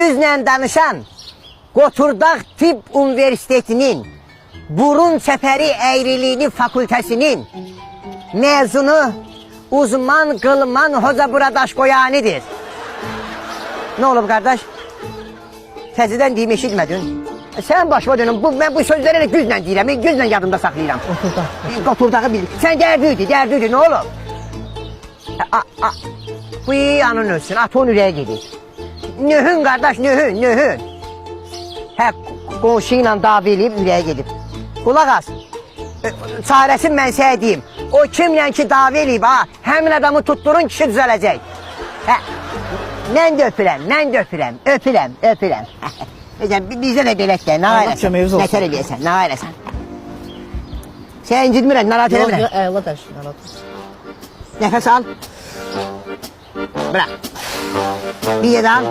Bizlə danışan Qoturdaq Tibb Universitetinin Burun Çəpəri Əyriliğini Fakültəsinin mezunu uzman Qılman Hoca Buradaş Qoyanidir. Ne olub qardaş? Təzədən deyim, eşitmədin. Sən başıma dönüm, mən bu sözləri güclə deyirəm, güclə yadımda saxlayıram. Qoturdağı bil. Sən dərdüydü, ne olub? Bu anın ölsün, at onun ürəyə gedir. Nöhün qardaş, nöhün. Hə, qonşu ilə dava eləyib, ürəyə gedib. Qulaq as, çarəsini mən sənə deyim. O kimlə ki dava eləyib, həmin adamı tutturun, kişi düzələcək. Hə, mən də öpürəm. Bizə də belək də, nə ayırəsən, nətər eləyəsən, nə ayırəsən. Sən incidmirən, narahat eləmirən. Yox, əyla dərsin, narahat. Nəfəs al. Bırak. Bir yedam.